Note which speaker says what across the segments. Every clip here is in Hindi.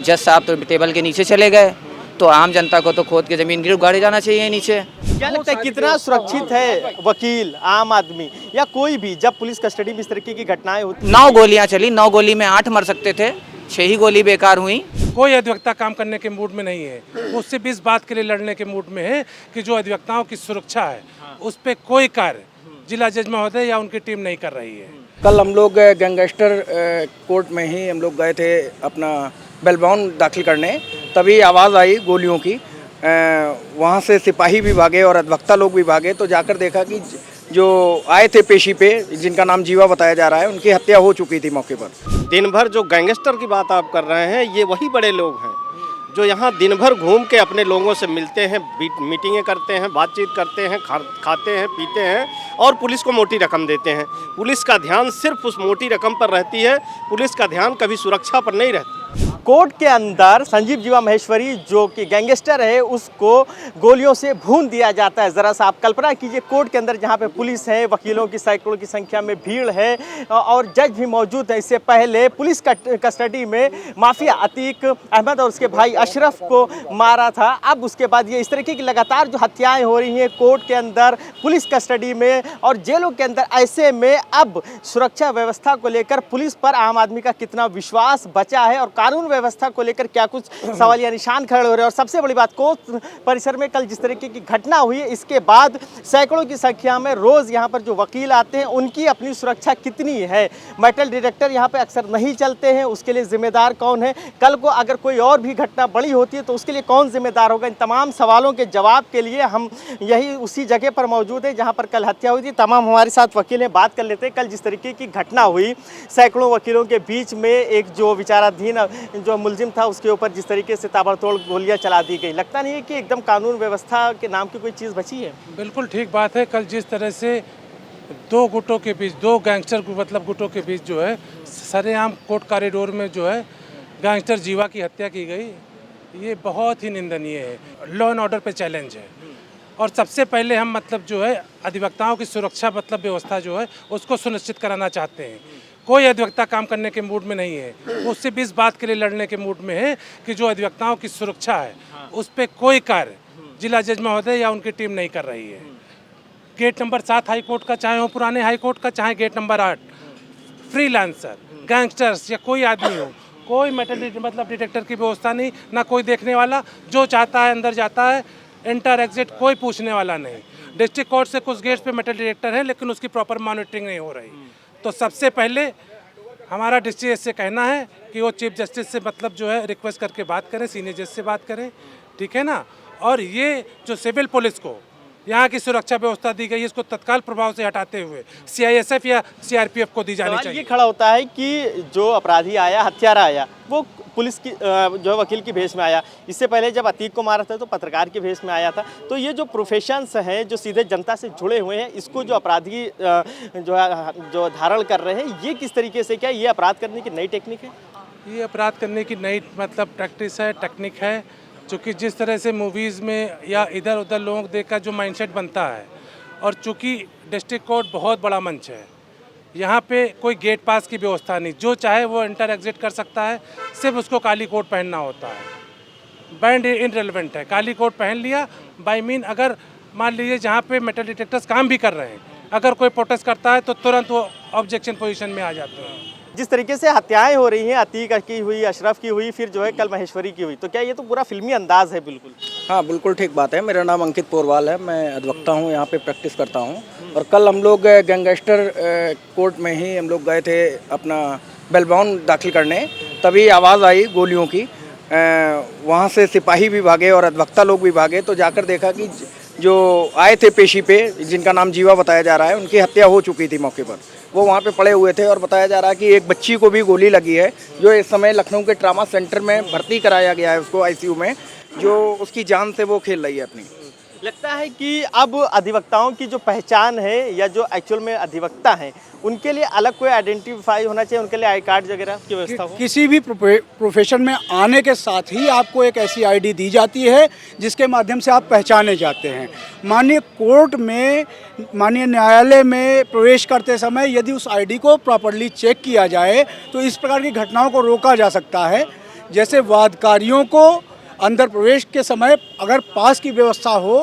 Speaker 1: जज साहब तो टेबल के नीचे चले गए, तो आम जनता को तो खोद के ज़मीन गिर उगाड़े जाना चाहिए नीचे।
Speaker 2: क्या लगता है कितना सुरक्षित है वकील, आम आदमी या कोई भी जब पुलिस कस्टडी में इस तरीके की घटनाएं होती?
Speaker 1: 9 गोलियां चली, 9 गोली में 8 मर सकते थे, 6 ही गोली बेकार हुई।
Speaker 3: कोई अधिवक्ता काम करने के मूड में नहीं है, वो सिर्फ इस बात के लिए लड़ने के मूड में है कि जो अधिवक्ताओं की सुरक्षा है उस पर कोई कार्य जिला जज महोदय या उनकी टीम नहीं कर रही है।
Speaker 4: कल हम लोग गैंगस्टर कोर्ट में ही हम लोग गए थे अपना बेल बाउंड दाखिल करने, तभी आवाज़ आई गोलियों की। वहाँ से सिपाही भी भागे और अधिवक्ता लोग भी भागे, तो जाकर देखा कि जो आए थे पेशी पे, जिनका नाम जीवा बताया जा रहा है, उनकी हत्या हो चुकी थी मौके पर।
Speaker 2: दिन भर जो गैंगस्टर की बात आप कर रहे हैं, ये वही बड़े लोग हैं जो यहाँ दिन भर घूम के अपने लोगों से मिलते हैं, मीटिंगें करते हैं, बातचीत करते हैं, खाते हैं, पीते हैं और पुलिस को मोटी रकम देते हैं। पुलिस का ध्यान सिर्फ उस मोटी रकम पर रहती है, पुलिस का ध्यान कभी सुरक्षा पर नहीं रहती। कोर्ट के अंदर संजीव जीवा महेश्वरी जो कि गैंगस्टर है, उसको गोलियों से भून दिया जाता है। ज़रा सा आप कल्पना कीजिए, कोर्ट के अंदर जहाँ पे पुलिस है, वकीलों की सैकड़ों की संख्या में भीड़ है और जज भी मौजूद है। इससे पहले पुलिस कस्टडी में माफिया अतीक अहमद और उसके भाई अशरफ को मारा था। अब उसके बाद ये इस तरीके की लगातार जो हत्याएं हो रही हैं कोर्ट के अंदर, पुलिस कस्टडी में और जेलों के अंदर, ऐसे में अब सुरक्षा व्यवस्था को लेकर पुलिस पर आम आदमी का कितना विश्वास बचा है और कानून व्यवस्था को लेकर क्या कुछ सवालिया निशान खड़े हो रहे हैं। और सबसे बड़ी बात, कोर्ट परिसर में कल जिस तरीके की घटना हुई है, इसके बाद सैकड़ों की संख्या में रोज यहाँ पर जो वकील आते हैं, उनकी अपनी सुरक्षा कितनी है? मेटल डिटेक्टर यहाँ पे अक्सर नहीं चलते हैं, उसके लिए जिम्मेदार कौन है? कल को अगर कोई और भी घटना बड़ी होती है तो उसके लिए कौन जिम्मेदार होगा? इन तमाम सवालों के जवाब के लिए हम यही उसी जगह पर मौजूद है जहाँ पर कल हत्या हुई थी। तमाम हमारे साथ वकील हैं, बात कर लेते हैं। कल जिस तरीके की घटना हुई, सैकड़ों वकीलों के बीच में एक जो विचाराधीन जो मुलजिम था, उसके ऊपर जिस तरीके से ताबड़तोड़ गोलियां चला दी गई, लगता नहीं है कि एकदम कानून व्यवस्था के नाम की कोई चीज़ बची है?
Speaker 3: बिल्कुल ठीक बात है। कल जिस तरह से दो गुटों के बीच, दो गैंगस्टर मतलब गुटों के बीच जो है सरेआम कोर्ट कॉरिडोर में जो है गैंगस्टर जीवा की हत्या की गई, ये बहुत ही निंदनीय है, लॉ एंड ऑर्डर पे चैलेंज है। और सबसे पहले हम मतलब जो है अधिवक्ताओं की सुरक्षा मतलब व्यवस्था जो है उसको सुनिश्चित कराना चाहते हैं। कोई अधिवक्ता काम करने के मूड में नहीं है, वो सिर्फ इस बात के लिए लड़ने के मूड में है कि जो अधिवक्ताओं की सुरक्षा है उस पर कोई कार्य जिला जज महोदय या उनकी टीम नहीं कर रही है। गेट नंबर 7 हाई कोर्ट का, चाहे वो पुराने हाई कोर्ट का, चाहे गेट नंबर 8, फ्रीलांसर, गैंगस्टर्स या कोई आदमी हो, कोई मेटल मतलब डिटेक्टर की व्यवस्था नहीं, ना कोई देखने वाला, जो चाहता है अंदर जाता है, एंटर एग्जिट कोई पूछने वाला नहीं। डिस्ट्रिक्ट कोर्ट से कुछ गेट्स पे मेटल डिटेक्टर है लेकिन उसकी प्रॉपर मॉनिटरिंग नहीं हो रही। तो सबसे पहले हमारा डिस्ट्रिक्ट जज से कहना है कि वो चीफ जस्टिस से मतलब जो है रिक्वेस्ट करके बात करें, सीनियर जज से बात करें, ठीक है ना। और ये जो सिविल पुलिस को यहाँ की सुरक्षा व्यवस्था दी गई है, इसको तत्काल प्रभाव से हटाते हुए CISF या CRPF को दी जानी चाहिए।
Speaker 2: ये खड़ा होता है कि जो अपराधी आया, हत्यारा आया, वो पुलिस की जो वकील की भेष में आया। इससे पहले जब अतीक को मारा था तो पत्रकार की भेष में आया था। तो ये जो प्रोफेशंस हैं जो सीधे जनता से जुड़े हुए हैं, इसको जो अपराधी जो धारण कर रहे हैं, ये किस तरीके से, क्या ये अपराध करने की नई टेक्निक है?
Speaker 3: ये अपराध करने की नई मतलब प्रैक्टिस है, टेक्निक है, चूँकि जिस तरह से मूवीज़ में या इधर उधर लोगों को देखकर जो माइंडसेट बनता है, और चूँकि डिस्ट्रिक्ट कोर्ट बहुत बड़ा मंच है, यहाँ पे कोई गेट पास की व्यवस्था नहीं, जो चाहे वो इंटर एग्जिट कर सकता है, सिर्फ उसको काली कोट पहनना होता है। बैंड इनरेलेवेंट है, काली कोट पहन लिया बाई मीन, अगर मान लीजिए जहाँ पे मेटल डिटेक्टर्स काम भी कर रहे हैं, अगर कोई प्रोटेस्ट करता है तो तुरंत वो ऑब्जेक्शन पोजीशन में आ जाते हैं।
Speaker 2: जिस तरीके से हत्याएं हो रही हैं, अतीक की हुई, अशरफ की हुई, फिर जो है कल महेश्वरी की हुई, तो क्या ये तो पूरा फिल्मी अंदाज है? बिल्कुल
Speaker 4: हाँ, बिल्कुल ठीक बात है। मेरा नाम अंकित पोरवाल है, मैं अधिवक्ता हूँ, यहाँ पे प्रैक्टिस करता हूँ। और कल हम लोग गैंगस्टर कोर्ट में ही हम लोग गए थे अपना बेल बाउंड दाखिल करने, तभी आवाज़ आई गोलियों की। वहाँ से सिपाही भी भागे और अधिवक्ता लोग भी भागे, तो जाकर देखा कि जो आए थे पेशी पे, जिनका नाम जीवा बताया जा रहा है, उनकी हत्या हो चुकी थी मौके पर। वो वहाँ पे पड़े हुए थे और बताया जा रहा है कि एक बच्ची को भी गोली लगी है, जो इस समय लखनऊ के ट्रामा सेंटर में भर्ती कराया गया है उसको, ICU में, जो उसकी जान से वो खेल रही है अपनी।
Speaker 2: लगता है कि अब अधिवक्ताओं की जो पहचान है या जो एक्चुअल में अधिवक्ता हैं, उनके लिए अलग कोई आइडेंटिफाई होना चाहिए, उनके लिए आई कार्ड वगैरह की व्यवस्था हो?
Speaker 5: किसी भी प्रोफेशन में आने के साथ ही आपको एक ऐसी ID दी जाती है जिसके माध्यम से आप पहचाने जाते हैं। माननीय कोर्ट में, माननीय न्यायालय में प्रवेश करते समय यदि उस ID को प्रॉपर्ली चेक किया जाए तो इस प्रकार की घटनाओं को रोका जा सकता है। जैसे वादकारियों को अंदर प्रवेश के समय अगर पास की व्यवस्था हो,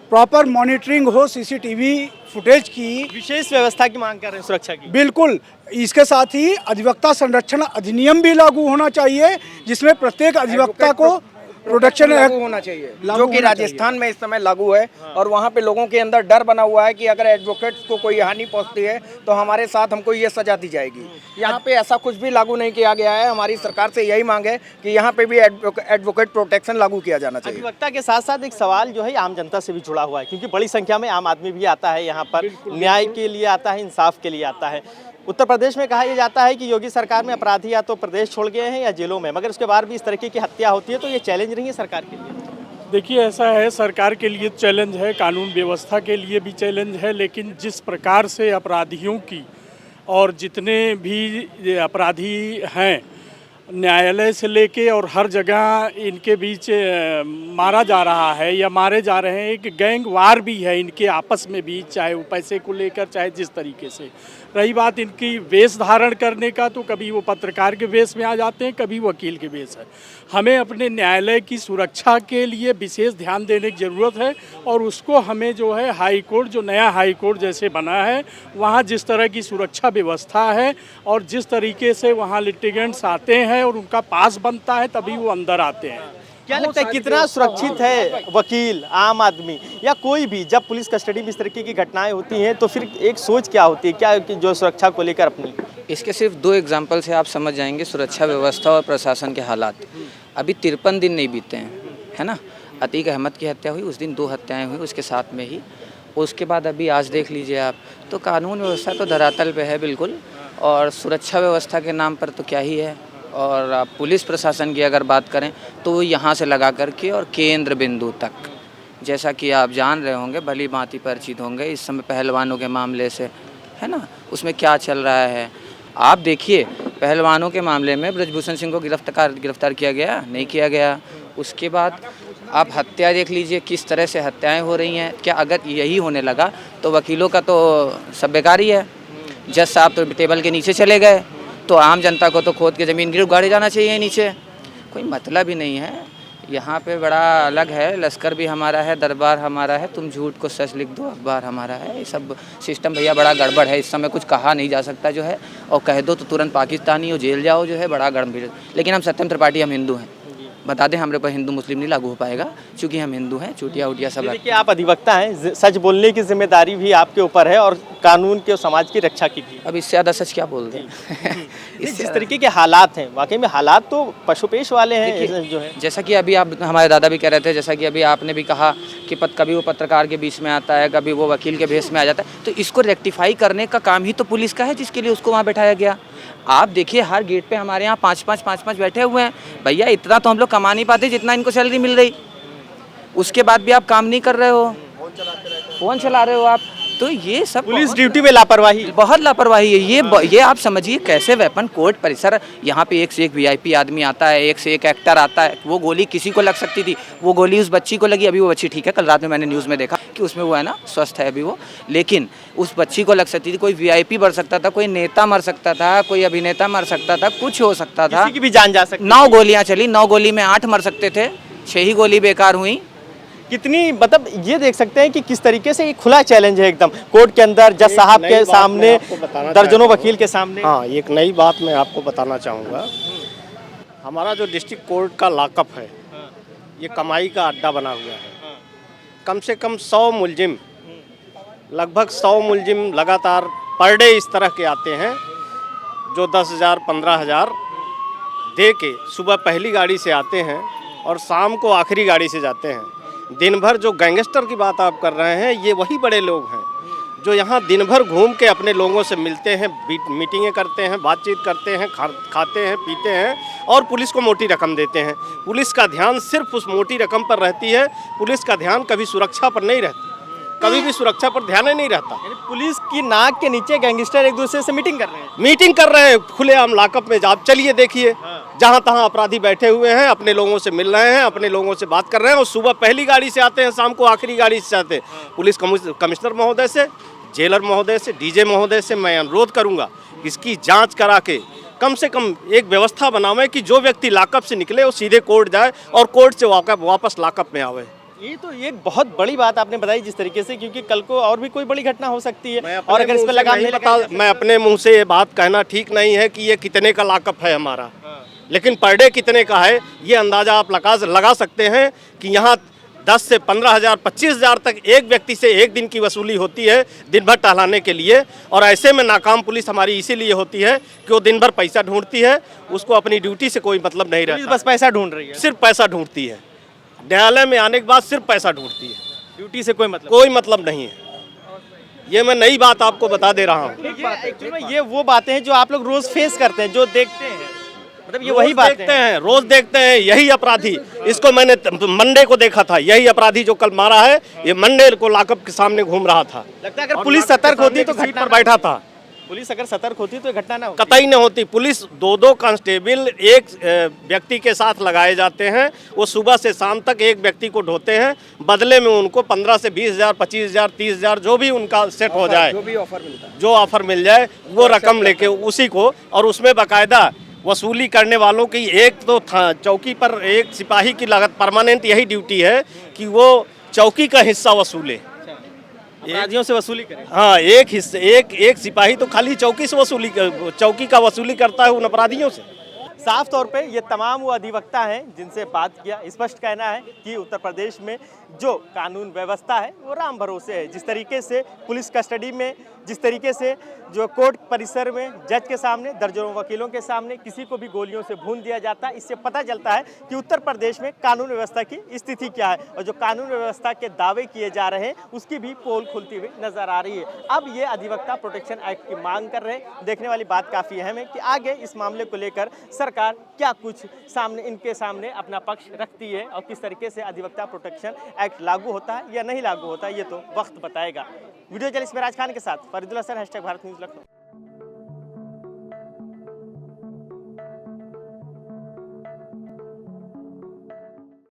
Speaker 5: प्रॉपर मॉनिटरिंग हो, सीसीटीवी फुटेज की,
Speaker 2: विशेष व्यवस्था की मांग कर रहे हैं, सुरक्षा की।
Speaker 5: बिल्कुल। इसके साथ ही अधिवक्ता संरक्षण अधिनियम भी लागू होना चाहिए, जिसमें प्रत्येक अधिवक्ता को प्रोटेक्शन
Speaker 4: लागू होना चाहिए,
Speaker 5: लागू
Speaker 4: जो कि
Speaker 5: होना
Speaker 4: राजस्थान में इस समय लागू है। और वहाँ पे लोगों के अंदर डर बना हुआ है कि अगर एडवोकेट्स को कोई हानि पहुँचती है तो हमारे साथ हमको ये सजा दी जाएगी। यहाँ पे ऐसा कुछ भी लागू नहीं किया गया है। हमारी सरकार से यही मांग है कि यहाँ पे भी एडवोकेट प्रोटेक्शन लागू किया जाना चाहिए।
Speaker 2: अधिवक्ता के साथ साथ एक सवाल जो है आम जनता से भी जुड़ा हुआ है, क्योंकि बड़ी संख्या में आम आदमी भी आता है यहाँ पर, न्याय के लिए आता है, इंसाफ के लिए आता है। उत्तर प्रदेश में कहा यह जाता है कि योगी सरकार में अपराधी या तो प्रदेश छोड़ गए हैं या जेलों में, मगर उसके बाद भी इस तरीके की हत्या होती है, तो ये चैलेंज नहीं है सरकार के लिए?
Speaker 6: देखिए, ऐसा है, सरकार के लिए चैलेंज है, कानून व्यवस्था के लिए भी चैलेंज है, लेकिन जिस प्रकार से अपराधियों की और जितने भी अपराधी हैं, न्यायालय से लेके और हर जगह इनके बीच मारा जा रहा है या मारे जा रहे हैं। एक गैंग वार भी है इनके आपस में भी, चाहे वो पैसे को लेकर, चाहे जिस तरीके से। रही बात इनकी वेश धारण करने का, तो कभी वो पत्रकार के वेश में आ जाते हैं, कभी वकील के वेश है। हमें अपने न्यायालय की सुरक्षा के लिए विशेष ध्यान देने की ज़रूरत है, और उसको हमें जो है हाई कोर्ट, जो नया हाई कोर्ट जैसे बना है, वहाँ जिस तरह की सुरक्षा व्यवस्था है और जिस तरीके से वहाँ लिटिगेंट्स आते हैं और उनका पास बनता है, तभी वो अंदर आते हैं।
Speaker 2: क्या लगता है कितना सुरक्षित है वकील, आम आदमी या कोई भी, जब पुलिस कस्टडी में इस तरीके की घटनाएं होती हैं तो फिर एक सोच क्या होती है, क्या कि जो सुरक्षा को लेकर अपनी?
Speaker 1: इसके सिर्फ 2 एग्जाम्पल से आप समझ जाएंगे सुरक्षा व्यवस्था और प्रशासन के हालात। अभी 53 दिन नहीं बीते हैं, है ना। अतीक अहमद की हत्या हुई, उस दिन 2 हत्याएं हुई उसके साथ में ही। उसके बाद अभी आज देख लीजिए आप, तो कानून व्यवस्था तो धरातल पे है बिल्कुल, और सुरक्षा व्यवस्था के नाम पर तो क्या ही है। और आप पुलिस प्रशासन की अगर बात करें तो यहाँ से लगा करके और केंद्र बिंदु तक, जैसा कि आप जान रहे होंगे, भली भांति परिचित होंगे इस समय पहलवानों के मामले से, है ना, उसमें क्या चल रहा है। आप देखिए, पहलवानों के मामले में ब्रजभूषण सिंह को गिरफ्तार किया गया, नहीं किया गया। उसके बाद आप हत्या देख लीजिए, किस तरह से हत्याएं हो रही हैं। क्या अगर यही होने लगा तो वकीलों का तो सब बेकार ही है। जज साहब तो टेबल के नीचे चले गए, तो आम जनता को तो खोद के ज़मीन गिर उगाड़े जाना चाहिए नीचे, कोई मतलब ही नहीं है। यहाँ पे बड़ा अलग है, लश्कर भी हमारा है, दरबार हमारा है, तुम झूठ को सच लिख दो अखबार हमारा है। ये सब सिस्टम भैया बड़ा गड़बड़ है, इस समय कुछ कहा नहीं जा सकता जो है, और कह दो तो तुरंत पाकिस्तानी हो, जेल जाओ, जो है बड़ा गड़बड़। लेकिन हम सत्यम त्रिपाठी, हम हिंदू हैं, बता दें हमारे पर हिंदू मुस्लिम नहीं लागू हो पाएगा, क्योंकि हम हिंदू हैं, चूटिया उटिया सब।
Speaker 2: देखिए, आप अधिवक्ता हैं, सच बोलने की जिम्मेदारी भी आपके ऊपर है और कानून के और समाज की रक्षा की भी।
Speaker 1: अब इससे ज़्यादा सच क्या बोल दें।
Speaker 2: जिस तरीके के हालात हैं, वाकई में हालात तो पशुपेश वाले हैं जो है।
Speaker 1: जैसा कि अभी आप, हमारे दादा भी कह रहे थे, जैसा कि अभी आपने भी कहा कि कभी वो पत्रकार के बीच में आता है, कभी वो वकील के भेष में आ जाता है, तो इसको रेक्टिफाई करने का काम ही तो पुलिस का है, जिसके लिए उसको वहाँ बैठाया गया। आप देखिए, हर गेट पे हमारे यहाँ 5-5 बैठे हुए हैं। भैया, इतना तो हम लोग कमा नहीं पाते जितना इनको सैलरी मिल रही, उसके बाद भी आप काम नहीं कर रहे हो, फ़ोन चला रहे हो आप। तो ये सब
Speaker 2: पुलिस ड्यूटी में लापरवाही,
Speaker 1: बहुत लापरवाही है। ये आप समझिए कैसे वेपन कोर्ट परिसर, यहाँ पे एक से एक वीआईपी आदमी आता है, एक से एक एक्टर आता है। वो गोली किसी को लग सकती थी, वो गोली उस बच्ची को लगी। अभी वो बच्ची ठीक है, कल रात में मैंने न्यूज़ में देखा कि उसमें वो है ना, स्वस्थ है अभी वो, लेकिन उस बच्ची को लग सकती थी। कोई वीआईपी मर सकता था, कोई नेता मर सकता था, कोई अभिनेता मर सकता था, कुछ हो सकता था।
Speaker 2: किसी की भी जान जा सकती।
Speaker 1: 9 गोलियाँ चली, 9 गोली में 8 मर सकते थे, 6 ही गोली बेकार हुई।
Speaker 2: कितनी, मतलब ये देख सकते हैं कि किस तरीके से ये खुला चैलेंज है एकदम कोर्ट के अंदर, जज साहब के सामने, दर्जनों वकील के सामने। हाँ, एक नई बात मैं आपको बताना चाहूँगा। हमारा जो डिस्ट्रिक्ट कोर्ट का लॉकअप है, ये कमाई का अड्डा बना हुआ है। कम से कम 100 मुलजिम, लगभग 100 मुलजिम लगातार पर डे इस तरह के आते हैं, जो 10,000 15,000 दे के सुबह पहली गाड़ी से आते हैं और शाम को आखिरी गाड़ी से जाते हैं। दिन भर जो गैंगस्टर की बात आप कर रहे हैं, ये वही बड़े लोग हैं जो यहाँ दिन भर घूम के अपने लोगों से मिलते हैं, मीटिंगें करते हैं, बातचीत करते हैं, खाते हैं, पीते हैं और पुलिस को मोटी रकम देते हैं। पुलिस का ध्यान सिर्फ उस मोटी रकम पर रहती है, पुलिस का ध्यान कभी सुरक्षा पर नहीं रहती, कभी भी सुरक्षा पर ध्यान ही नहीं रहता। पुलिस की नाक के नीचे गैंगस्टर एक दूसरे से मीटिंग कर रहे हैं खुलेआम लॉकअप में। आप चलिए देखिए, जहाँ तहाँ अपराधी बैठे हुए हैं, अपने लोगों से मिल रहे हैं, अपने लोगों से बात कर रहे हैं और सुबह पहली गाड़ी से आते हैं, शाम को आखिरी गाड़ी से आते हैं। पुलिस कमिश्नर महोदय से, जेलर महोदय से, डीजे महोदय से मैं अनुरोध करूँगा, इसकी जाँच करा के कम से कम एक व्यवस्था बनावे कि जो व्यक्ति लॉकअप से निकले वो सीधे कोर्ट जाए और कोर्ट से वापस लॉकअप में आवे।
Speaker 7: ये तो एक बहुत बड़ी बात आपने बताई जिस तरीके से, क्योंकि कल को और भी कोई बड़ी घटना हो सकती है और अगर इस पर लगाम नहीं
Speaker 2: बता, मैं अपने मुंह से ये बात कहना ठीक नहीं है कि ये कितने का लॉकअप है हमारा, लेकिन पर डे कितने का है ये अंदाजा आप लगा सकते हैं कि यहाँ 10 से 15,000 25,000 तक एक व्यक्ति से एक दिन की वसूली होती है दिन भर टहलाने के लिए। और ऐसे में नाकाम पुलिस हमारी इसीलिए होती है कि वो दिन भर पैसा ढूंढती है, उसको अपनी ड्यूटी से कोई मतलब नहीं रहता,
Speaker 7: बस पैसा ढूंढ रही है,
Speaker 2: सिर्फ पैसा ढूंढती है। न्यायालय में आने के बाद सिर्फ पैसा ढूंढती है,
Speaker 7: ड्यूटी से कोई मतलब
Speaker 2: नहीं है। ये मैं नई बात आपको बता दे रहा हूँ।
Speaker 7: एक्चुअली में ये वो बातें हैं जो आप लोग रोज फेस करते हैं, जो देखते हैं, मतलब ये वही बात
Speaker 2: देखते हैं, रोज देखते हैं। यही अपराधी, इसको मैंने मंडे को देखा था, यही अपराधी जो कल मारा है ये मंडे को लॉकअप के सामने घूम रहा था।
Speaker 7: लगता है अगर पुलिस सतर्क होती तो
Speaker 2: सीट पर बैठा था,
Speaker 7: पुलिस अगर सतर्क होती तो घटना ना होती,
Speaker 2: कतई न होती। पुलिस 2-2 कांस्टेबल एक व्यक्ति के साथ लगाए जाते हैं, वो सुबह से शाम तक एक व्यक्ति को ढोते हैं, बदले में उनको 15 से 20,000 25,000 30,000 जो भी उनका सेट हो जाए,
Speaker 4: जो भी ऑफर मिलता है,
Speaker 2: जो ऑफर मिल जाए वो रकम लेके उसी को, और उसमें बाकायदा वसूली करने वालों की एक तो चौकी पर एक सिपाही की लागत परमानेंट यही ड्यूटी है कि वो चौकी का हिस्सा वसूले,
Speaker 7: अपराधियों से वसूली करें।
Speaker 2: हाँ, एक सिपाही तो खाली चौकी का वसूली करता है उन अपराधियों से।
Speaker 7: साफ तौर पे ये तमाम वो अधिवक्ता हैं जिनसे बात किया, स्पष्ट कहना है कि उत्तर प्रदेश में जो कानून व्यवस्था है वो राम भरोसे है। जिस तरीके से पुलिस कस्टडी में, जिस तरीके से जो कोर्ट परिसर में जज के सामने, दर्जनों वकीलों के सामने किसी को भी गोलियों से भून दिया जाता है, इससे पता चलता है कि उत्तर प्रदेश में कानून व्यवस्था की स्थिति क्या है। और जो कानून व्यवस्था के दावे किए जा रहे हैं उसकी भी पोल खुलती हुई नजर आ रही है। अब ये अधिवक्ता प्रोटेक्शन एक्ट की मांग कर रहे हैं। देखने वाली बात काफ़ी अहम है कि आगे इस मामले को लेकर सरकार क्या कुछ इनके सामने अपना पक्ष रखती है और किस तरीके से अधिवक्ता प्रोटेक्शन एक्ट लागू होता है या नहीं लागू होता है, ये तो वक्त बताएगा। वीडियो जर्नलिस्ट मेराज खान के साथ फरीदुल हसन, #भारत न्यूज़ लखनऊ।